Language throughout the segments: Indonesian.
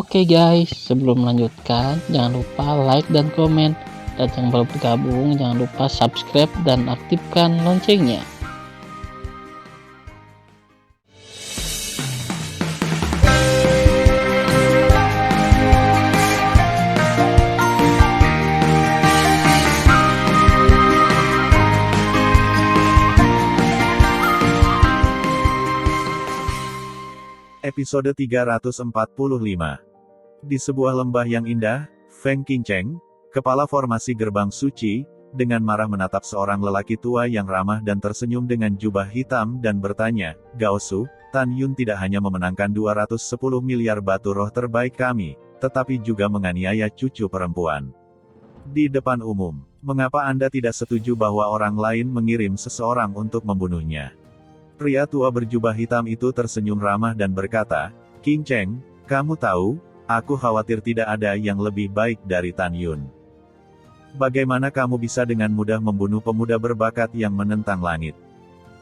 Oke guys, sebelum melanjutkan, jangan lupa like dan komen. Dan yang baru bergabung, jangan lupa subscribe dan aktifkan loncengnya. Episode 345. Di sebuah lembah yang indah, Feng Qingcheng, kepala formasi gerbang suci, dengan marah menatap seorang lelaki tua yang ramah dan tersenyum dengan jubah hitam dan bertanya, "Gao Su, Tan Yun tidak hanya memenangkan 210 miliar batu roh terbaik kami, tetapi juga menganiaya cucu perempuan. Di depan umum, mengapa Anda tidak setuju bahwa orang lain mengirim seseorang untuk membunuhnya?" Pria tua berjubah hitam itu tersenyum ramah dan berkata, "Qingcheng, kamu tahu, aku khawatir tidak ada yang lebih baik dari Tan Yun. Bagaimana kamu bisa dengan mudah membunuh pemuda berbakat yang menentang langit?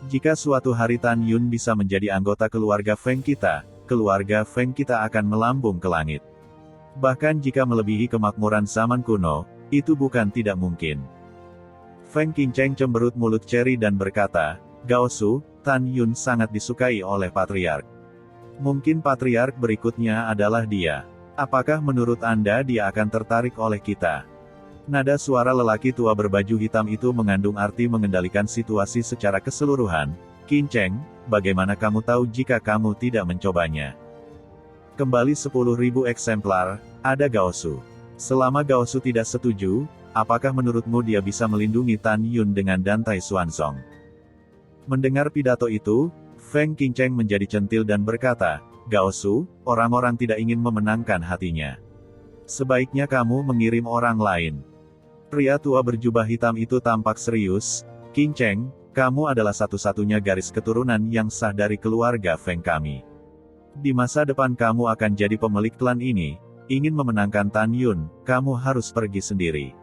Jika suatu hari Tan Yun bisa menjadi anggota keluarga Feng kita, keluarga Feng kita akan melambung ke langit. Bahkan jika melebihi kemakmuran zaman kuno, itu bukan tidak mungkin." Feng Qingcheng cemberut mulut ceri dan berkata, "Gao Su, Tan Yun sangat disukai oleh Patriark. Mungkin Patriark berikutnya adalah dia. Apakah menurut Anda dia akan tertarik oleh kita?" Nada suara lelaki tua berbaju hitam itu mengandung arti mengendalikan situasi secara keseluruhan. "Qingcheng, bagaimana kamu tahu jika kamu tidak mencobanya? Kembali 10.000 eksemplar, ada Gao Su. Selama Gao Su tidak setuju, apakah menurutmu dia bisa melindungi Tan Yun dengan Dantai Xuanzong?" Mendengar pidato itu, Feng Qingcheng menjadi centil dan berkata, "Gao Su, orang-orang tidak ingin memenangkan hatinya. Sebaiknya kamu mengirim orang lain." Pria tua berjubah hitam itu tampak serius, "Qingcheng, kamu adalah satu-satunya garis keturunan yang sah dari keluarga Feng kami. Di masa depan kamu akan jadi pemilik klan ini, ingin memenangkan Tan Yun, kamu harus pergi sendiri."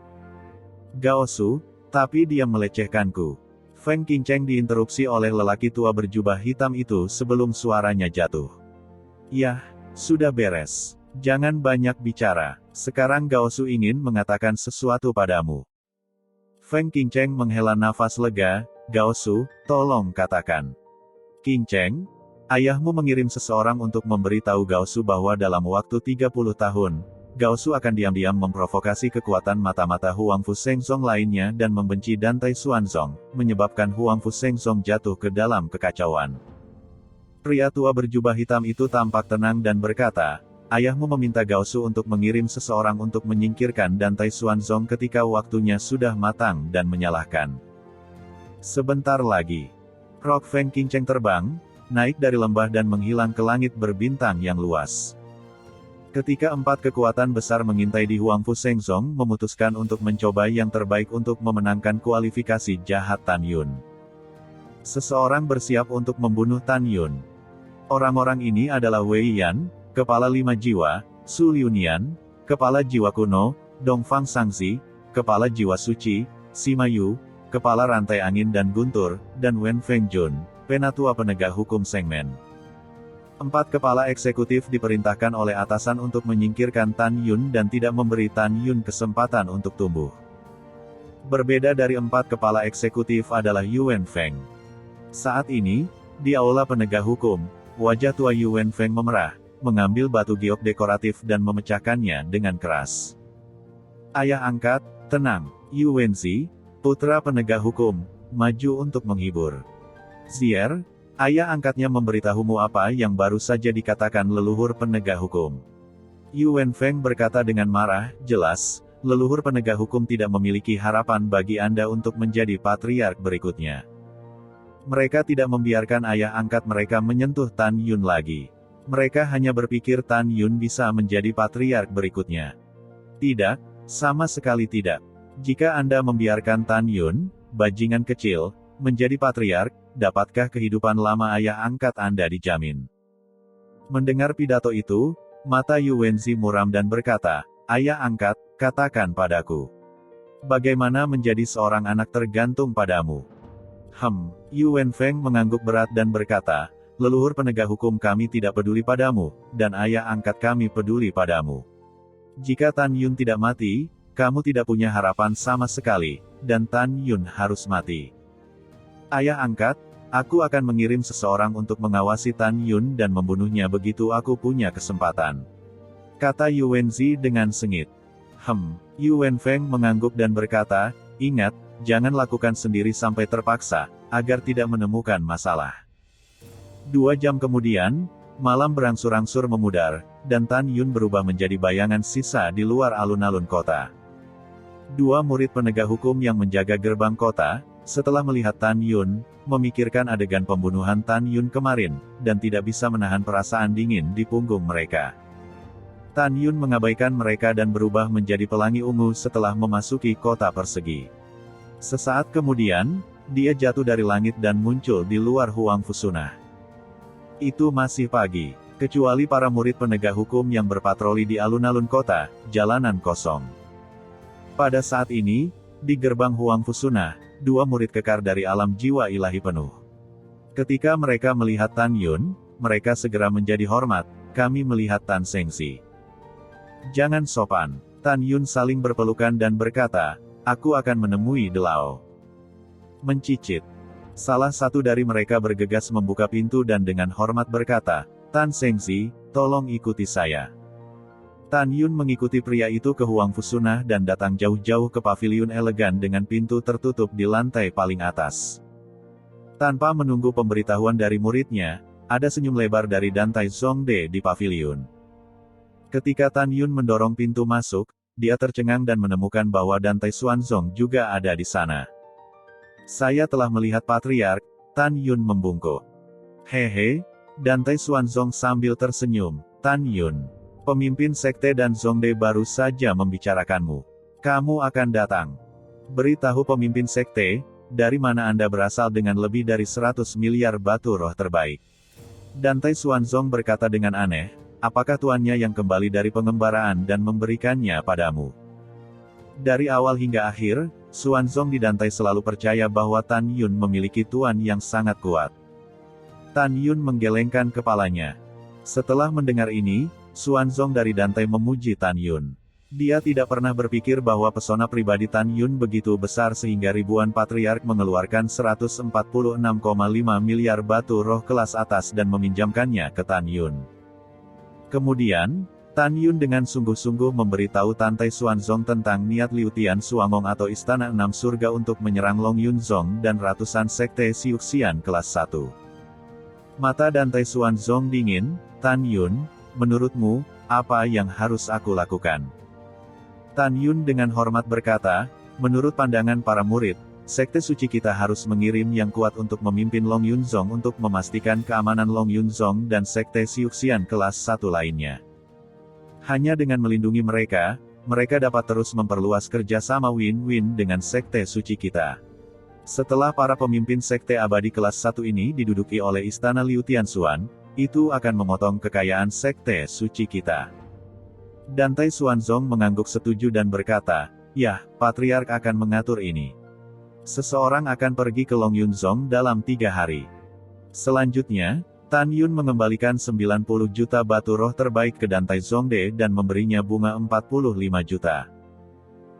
"Gao Su, tapi dia melecehkanku." Feng Qingcheng diinterupsi oleh lelaki tua berjubah hitam itu sebelum suaranya jatuh. "Yah, sudah beres. Jangan banyak bicara. Sekarang Gao Su ingin mengatakan sesuatu padamu." Feng Qingcheng menghela nafas lega, "Gao Su, tolong katakan." "Qingcheng, ayahmu mengirim seseorang untuk memberitahu Gao Su bahwa dalam waktu 30 tahun, Gao Su akan diam-diam memprovokasi kekuatan mata-mata Huangfu Shengzong lainnya dan membenci Dantai Xuanzong, menyebabkan Huangfu Shengzong jatuh ke dalam kekacauan." Pria tua berjubah hitam itu tampak tenang dan berkata, "Ayahmu meminta Gao Su untuk mengirim seseorang untuk menyingkirkan Dantai Xuanzong ketika waktunya sudah matang dan menyalahkan." Sebentar lagi, rok Feng Qingcheng terbang, naik dari lembah dan menghilang ke langit berbintang yang luas. Ketika 4 kekuatan besar mengintai di Huangfu Shengzong memutuskan untuk mencoba yang terbaik untuk memenangkan kualifikasi jahat Tan Yun. Seseorang bersiap untuk membunuh Tan Yun. Orang-orang ini adalah Wei Yan, kepala 5 jiwa, Su Liunian, kepala jiwa kuno, Dongfang Shangzi, kepala jiwa suci, Sima Yu, kepala rantai angin dan guntur, dan Wen Fengjun, penatua penegak hukum Shengmen. 4 kepala eksekutif diperintahkan oleh atasan untuk menyingkirkan Tan Yun dan tidak memberi Tan Yun kesempatan untuk tumbuh. Berbeda dari 4 kepala eksekutif adalah Yuan Feng. Saat ini, di aula penegak hukum, wajah tua Yuan Feng memerah, mengambil batu giok dekoratif dan memecahkannya dengan keras. "Ayah angkat, tenang, Yuan Zi, putra penegak hukum, maju untuk menghibur." "Zier, ayah angkatnya memberitahumu apa yang baru saja dikatakan leluhur penegak hukum." Yuan Feng berkata dengan marah, "Jelas, leluhur penegak hukum tidak memiliki harapan bagi Anda untuk menjadi patriark berikutnya. Mereka tidak membiarkan ayah angkat mereka menyentuh Tan Yun lagi. Mereka hanya berpikir Tan Yun bisa menjadi patriark berikutnya. Tidak, sama sekali tidak. Jika Anda membiarkan Tan Yun, bajingan kecil, menjadi patriark, dapatkah kehidupan lama ayah angkat Anda dijamin?" Mendengar pidato itu, mata Yuan Zi muram dan berkata, "Ayah angkat, katakan padaku. Bagaimana menjadi seorang anak tergantung padamu?" Yuan Feng mengangguk berat dan berkata, leluhur penegak hukum kami tidak peduli padamu, dan ayah angkat kami peduli padamu. Jika Tan Yun tidak mati, kamu tidak punya harapan sama sekali, dan Tan Yun harus mati. Ayah angkat, aku akan mengirim seseorang untuk mengawasi Tan Yun dan membunuhnya begitu aku punya kesempatan. Kata Yuan Zi dengan sengit. Yuan Feng mengangguk dan berkata, ingat, jangan lakukan sendiri sampai terpaksa, agar tidak menemukan masalah. 2 jam kemudian, malam berangsur-angsur memudar, dan Tan Yun berubah menjadi bayangan sisa di luar alun-alun kota. 2 murid penegak hukum yang menjaga gerbang kota, setelah melihat Tan Yun, memikirkan adegan pembunuhan Tan Yun kemarin, dan tidak bisa menahan perasaan dingin di punggung mereka. Tan Yun mengabaikan mereka dan berubah menjadi pelangi ungu setelah memasuki kota persegi. Sesaat kemudian, dia jatuh dari langit dan muncul di luar Huang Fusuna. Itu masih pagi, kecuali para murid penegak hukum yang berpatroli di alun-alun kota, jalanan kosong. Pada saat ini, di gerbang Huang Fusuna, 2 murid kekar dari alam jiwa ilahi penuh. Ketika mereka melihat Tan Yun, mereka segera menjadi hormat, kami melihat Tan Sengsi. Jangan sopan. Tan Yun saling berpelukan dan berkata, aku akan menemui Delao. Mencicit. Salah satu dari mereka bergegas membuka pintu dan dengan hormat berkata, Tan Sengsi, tolong ikuti saya. Tan Yun mengikuti pria itu ke Huang Fusuna dan datang jauh-jauh ke paviliun elegan dengan pintu tertutup di lantai paling atas. Tanpa menunggu pemberitahuan dari muridnya, ada senyum lebar dari Dantai Zongde di paviliun. Ketika Tan Yun mendorong pintu masuk, dia tercengang dan menemukan bahwa Dantai Xuanzong juga ada di sana. Saya telah melihat Patriark, Tan Yun membungkuk. Hehe, Dantai Xuanzong sambil tersenyum, Tan Yun. Pemimpin sekte dan Zongde baru saja membicarakanmu. Kamu akan datang. Beritahu pemimpin sekte, dari mana Anda berasal dengan lebih dari 100 miliar batu roh terbaik. Dantai Xuanzong berkata dengan aneh, apakah tuannya yang kembali dari pengembaraan dan memberikannya padamu? Dari awal hingga akhir, Xuanzong di Dantai selalu percaya bahwa Tan Yun memiliki tuan yang sangat kuat. Tan Yun menggelengkan kepalanya. Setelah mendengar ini, Xuanzong dari Dantai memuji Tan Yun. Dia tidak pernah berpikir bahwa pesona pribadi Tan Yun begitu besar sehingga ribuan patriark mengeluarkan 146,5 miliar batu roh kelas atas dan meminjamkannya ke Tan Yun. Kemudian, Tan Yun dengan sungguh-sungguh memberitahu Dantai Xuanzong tentang niat Liu Tian Suamong atau Istana 6 Surga untuk menyerang Long Yunzong dan ratusan sekte Siuxian kelas 1. Mata Dantai Xuanzong dingin, Tan Yun, menurutmu, apa yang harus aku lakukan? Tan Yun dengan hormat berkata, menurut pandangan para murid, sekte suci kita harus mengirim yang kuat untuk memimpin Long Yunzong untuk memastikan keamanan Long Yunzong dan sekte Siuxian kelas 1 lainnya. Hanya dengan melindungi mereka, mereka dapat terus memperluas kerjasama win-win dengan sekte suci kita. Setelah para pemimpin sekte abadi kelas 1 ini diduduki oleh Istana Liu Tianxuan, itu akan memotong kekayaan sekte suci kita. Dantai Xuanzong mengangguk setuju dan berkata, ya, Patriark akan mengatur ini. Seseorang akan pergi ke Long Yunzong dalam 3 hari. Selanjutnya, Tan Yun mengembalikan 90 juta batu roh terbaik ke Dantai Zongde dan memberinya bunga 45 juta.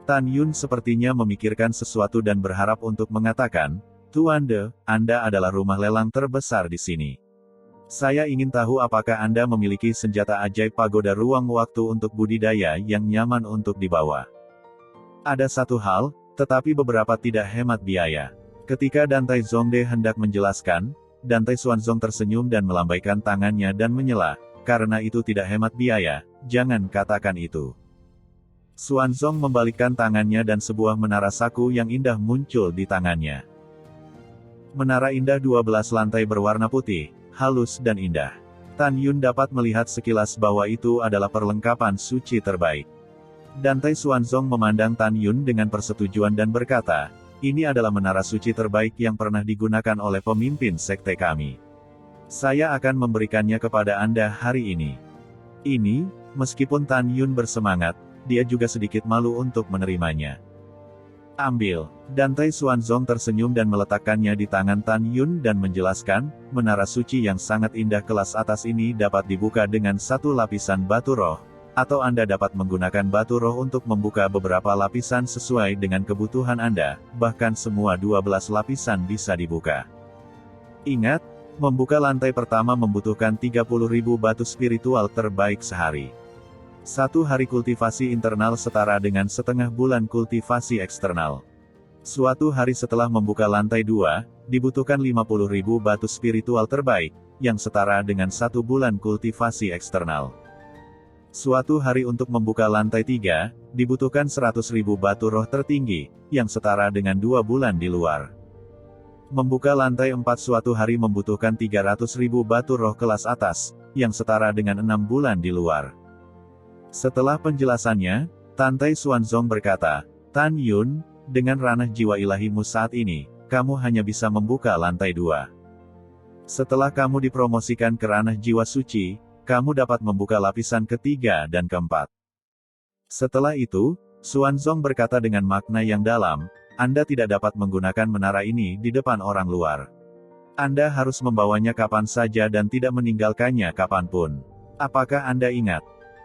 Tan Yun sepertinya memikirkan sesuatu dan berharap untuk mengatakan, Tuan De, Anda adalah rumah lelang terbesar di sini. Saya ingin tahu apakah Anda memiliki senjata ajaib pagoda ruang waktu untuk budidaya yang nyaman untuk dibawa. Ada satu hal, tetapi beberapa tidak hemat biaya. Ketika Dantai Zongde hendak menjelaskan, Dantai Xuanzong tersenyum dan melambaikan tangannya dan menyela, karena itu tidak hemat biaya, jangan katakan itu. Xuanzong membalikkan tangannya dan sebuah menara saku yang indah muncul di tangannya. Menara indah 12 lantai berwarna putih, halus dan indah. Tan Yun dapat melihat sekilas bahwa itu adalah perlengkapan suci terbaik. Dantai Xuanzong memandang Tan Yun dengan persetujuan dan berkata, ini adalah menara suci terbaik yang pernah digunakan oleh pemimpin sekte kami. Saya akan memberikannya kepada Anda hari ini. Ini, meskipun Tan Yun bersemangat, dia juga sedikit malu untuk menerimanya. Ambil. Dan Tai Xuanzong tersenyum dan meletakkannya di tangan Tan Yun dan menjelaskan, menara suci yang sangat indah kelas atas ini dapat dibuka dengan satu lapisan batu roh. Atau Anda dapat menggunakan batu roh untuk membuka beberapa lapisan sesuai dengan kebutuhan Anda, bahkan semua 12 lapisan bisa dibuka. Ingat, membuka lantai pertama membutuhkan 30.000 batu spiritual terbaik sehari. Satu hari kultivasi internal setara dengan setengah bulan kultivasi eksternal. Suatu hari setelah membuka lantai 2, dibutuhkan 50.000 batu spiritual terbaik, yang setara dengan satu bulan kultivasi eksternal. Suatu hari untuk membuka lantai 3, dibutuhkan 100.000 batu roh tertinggi, yang setara dengan 2 bulan di luar. Membuka lantai 4 suatu hari membutuhkan 300.000 batu roh kelas atas, yang setara dengan 6 bulan di luar. Setelah penjelasannya, Tan Tai Xuanzong berkata, Tan Yun, dengan ranah jiwa ilahimu saat ini, kamu hanya bisa membuka lantai 2. Setelah kamu dipromosikan ke ranah jiwa suci, kamu dapat membuka lapisan ketiga dan keempat. Setelah itu, Xuanzong berkata dengan makna yang dalam, Anda tidak dapat menggunakan menara ini di depan orang luar. Anda harus membawanya kapan saja dan tidak meninggalkannya kapanpun. Apakah Anda ingat?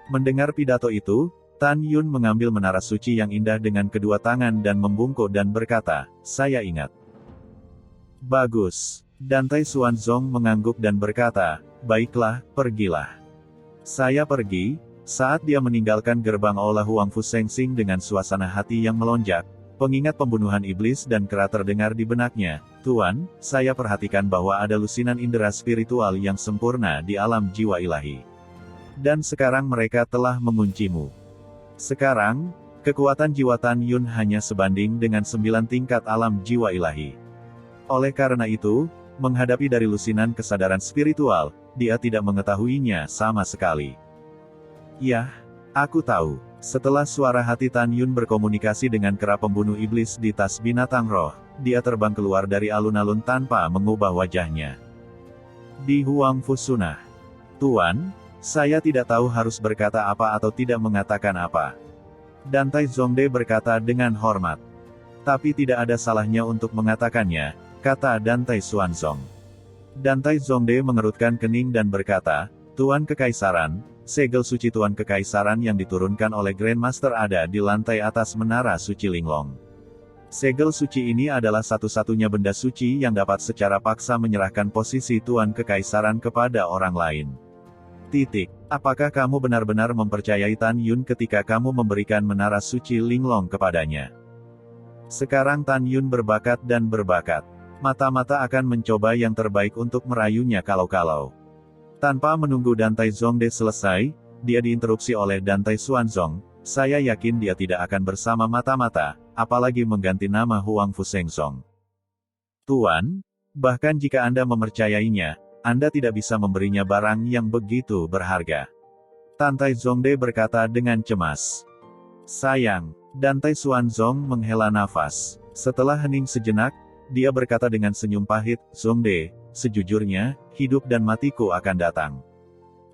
Mendengar pidato itu, Tan Yun mengambil menara suci yang indah dengan kedua tangan dan membungkuk dan berkata, saya ingat. Bagus. Dan Tai Xuanzong mengangguk dan berkata, baiklah, pergilah. Saya pergi. Saat dia meninggalkan gerbang Aula Huang Fu Sengsing dengan suasana hati yang melonjak, pengingat pembunuhan iblis dan kera terdengar di benaknya, Tuan, saya perhatikan bahwa ada lusinan indera spiritual yang sempurna di alam jiwa ilahi. Dan sekarang mereka telah menguncimu. Sekarang, kekuatan jiwa Tan Yun hanya sebanding dengan 9 tingkat alam jiwa ilahi. Oleh karena itu, menghadapi dari lusinan kesadaran spiritual, dia tidak mengetahuinya sama sekali. Yah, aku tahu. Setelah suara hati Tan Yun berkomunikasi dengan kera pembunuh iblis di tas binatang roh, dia terbang keluar dari alun-alun tanpa mengubah wajahnya. Di Huang Fu Sunnah. Tuan, saya tidak tahu harus berkata apa atau tidak mengatakan apa. Dan Tai Zongde berkata dengan hormat. Tapi tidak ada salahnya untuk mengatakannya, kata Dan Tai Xuanzong. Dan Tai Zongde mengerutkan kening dan berkata, Tuan Kekaisaran, segel suci Tuan Kekaisaran yang diturunkan oleh Grandmaster ada di lantai atas menara suci Linglong. Segel suci ini adalah satu-satunya benda suci yang dapat secara paksa menyerahkan posisi Tuan Kekaisaran kepada orang lain. Apakah kamu benar-benar mempercayai Tan Yun ketika kamu memberikan menara suci Linglong kepadanya? Sekarang Tan Yun berbakat dan berbakat. Mata-mata akan mencoba yang terbaik untuk merayunya kalau-kalau. Tanpa menunggu Dan Tai Zongde selesai, dia diinterupsi oleh Dan Tai Xuanzong, saya yakin dia tidak akan bersama mata-mata, apalagi mengganti nama Huang Fu Sengsong. Tuan, bahkan jika Anda mempercayainya, Anda tidak bisa memberinya barang yang begitu berharga. Tan Tai Zongde berkata dengan cemas. Sayang. Dan Tai Xuanzong menghela nafas. Setelah hening sejenak, dia berkata dengan senyum pahit, Zongde, sejujurnya, hidup dan matiku akan datang.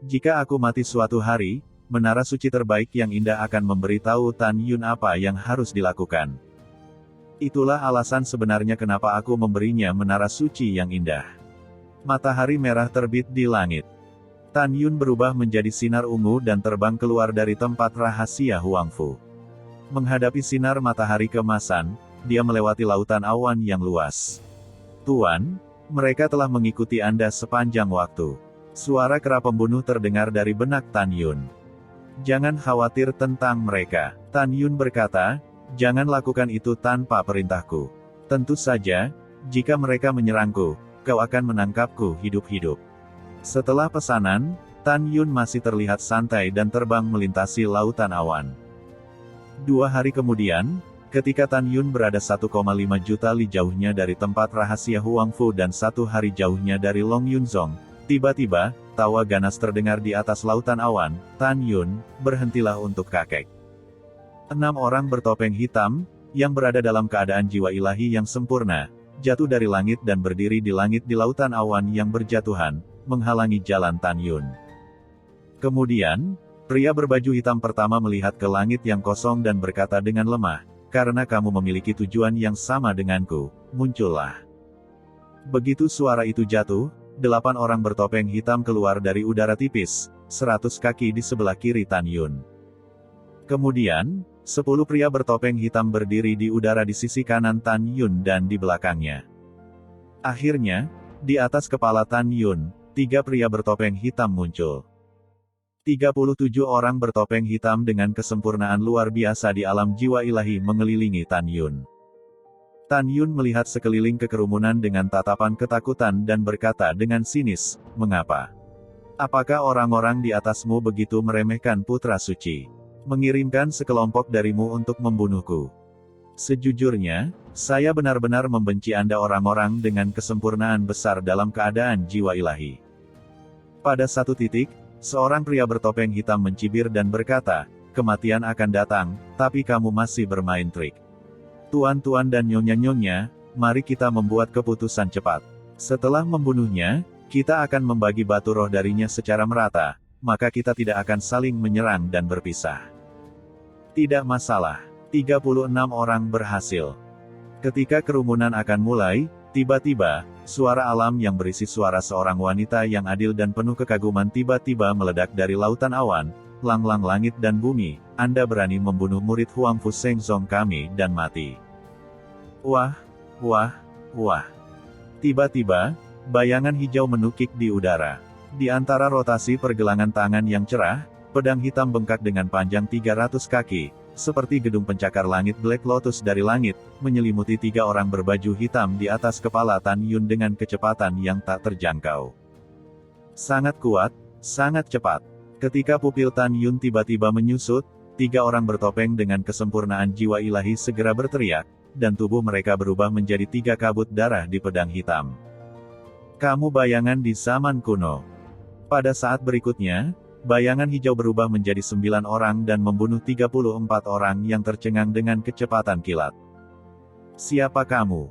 Jika aku mati suatu hari, menara suci terbaik yang indah akan memberitahu Tan Yun apa yang harus dilakukan. Itulah alasan sebenarnya kenapa aku memberinya menara suci yang indah. Matahari merah terbit di langit. Tan Yun berubah menjadi sinar ungu dan terbang keluar dari tempat rahasia Huang Fu. Menghadapi sinar matahari keemasan, dia melewati lautan awan yang luas. Tuan, mereka telah mengikuti Anda sepanjang waktu. Suara kera pembunuh terdengar dari benak Tan Yun. Jangan khawatir tentang mereka. Tan Yun berkata, jangan lakukan itu tanpa perintahku. Tentu saja, jika mereka menyerangku, kau akan menangkapku hidup-hidup. Setelah pesanan, Tan Yun masih terlihat santai dan terbang melintasi lautan awan. 2 hari kemudian, ketika Tan Yun berada 1,5 juta li jauhnya dari tempat rahasia Huang Fu dan 1 hari jauhnya dari Long Yunzong, tiba-tiba, tawa ganas terdengar di atas lautan awan. Tan Yun, berhentilah untuk kakek. 6 orang bertopeng hitam, yang berada dalam keadaan jiwa ilahi yang sempurna, jatuh dari langit dan berdiri di langit di lautan awan yang berjatuhan, menghalangi jalan Tan Yun. Kemudian, pria berbaju hitam pertama melihat ke langit yang kosong dan berkata dengan lemah, karena kamu memiliki tujuan yang sama denganku, muncullah. Begitu suara itu jatuh, 8 orang bertopeng hitam keluar dari udara tipis, 100 kaki di sebelah kiri Tan Yun. Kemudian, 10 pria bertopeng hitam berdiri di udara di sisi kanan Tan Yun dan di belakangnya. Akhirnya, di atas kepala Tan Yun, 3 pria bertopeng hitam muncul. 37 orang bertopeng hitam dengan kesempurnaan luar biasa di alam jiwa ilahi mengelilingi Tan Yun. Tan Yun melihat sekeliling kekerumunan dengan tatapan ketakutan dan berkata dengan sinis, "Mengapa? Apakah orang-orang di atasmu begitu meremehkan putra suci? Mengirimkan sekelompok darimu untuk membunuhku? Sejujurnya, saya benar-benar membenci Anda orang-orang dengan kesempurnaan besar dalam keadaan jiwa ilahi." Pada satu titik, seorang pria bertopeng hitam mencibir dan berkata, "Kematian akan datang, tapi kamu masih bermain trik. Tuan-tuan dan nyonya-nyonya, mari kita membuat keputusan cepat. Setelah membunuhnya, kita akan membagi batu roh darinya secara merata, maka kita tidak akan saling menyerang dan berpisah." Tidak masalah. 36 orang berhasil. Ketika kerumunan akan mulai, tiba-tiba, suara alam yang berisi suara seorang wanita yang adil dan penuh kekaguman tiba-tiba meledak dari lautan awan, "Lang-lang langit dan bumi, Anda berani membunuh murid Huang Fu Sengzong kami dan mati." Wah, wah, wah. Tiba-tiba, bayangan hijau menukik di udara. Di antara rotasi pergelangan tangan yang cerah, pedang hitam bengkak dengan panjang 300 kaki, seperti gedung pencakar langit Black Lotus dari langit, menyelimuti 3 orang berbaju hitam di atas kepala Tan Yun dengan kecepatan yang tak terjangkau. Sangat kuat, sangat cepat. Ketika pupil Tan Yun tiba-tiba menyusut, 3 orang bertopeng dengan kesempurnaan jiwa ilahi segera berteriak, dan tubuh mereka berubah menjadi 3 kabut darah di pedang hitam. Kamu bayangan di zaman kuno. Pada saat berikutnya, bayangan hijau berubah menjadi 9 orang dan membunuh 34 orang yang tercengang dengan kecepatan kilat. Siapa kamu?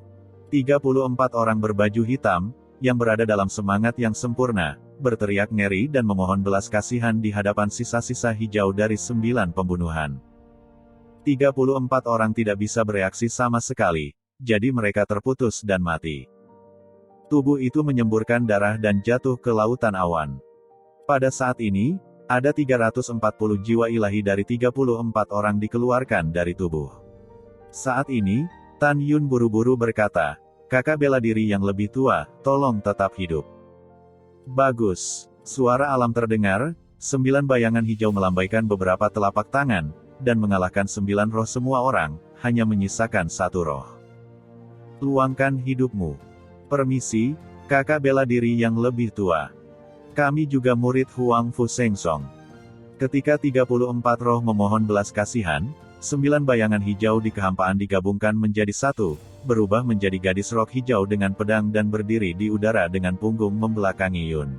34 orang berbaju hitam, yang berada dalam semangat yang sempurna, berteriak ngeri dan memohon belas kasihan di hadapan sisa-sisa hijau dari 9 pembunuhan. 34 orang tidak bisa bereaksi sama sekali, jadi mereka terputus dan mati. Tubuh itu menyemburkan darah dan jatuh ke lautan awan. Pada saat ini, ada 340 jiwa ilahi dari 34 orang dikeluarkan dari tubuh. Saat ini, Tan Yun buru-buru berkata, "Kakak bela diri yang lebih tua, tolong tetap hidup." Bagus. Suara alam terdengar, 9 bayangan hijau melambaikan beberapa telapak tangan, dan mengalahkan 9 roh semua orang, hanya menyisakan 1 roh. Luangkan hidupmu. Permisi, kakak bela diri yang lebih tua. Kami juga murid Huang Fu Sengzong. Ketika 34 roh memohon belas kasihan, 9 bayangan hijau di kehampaan digabungkan menjadi 1, berubah menjadi gadis rok hijau dengan pedang dan berdiri di udara dengan punggung membelakangi Yun.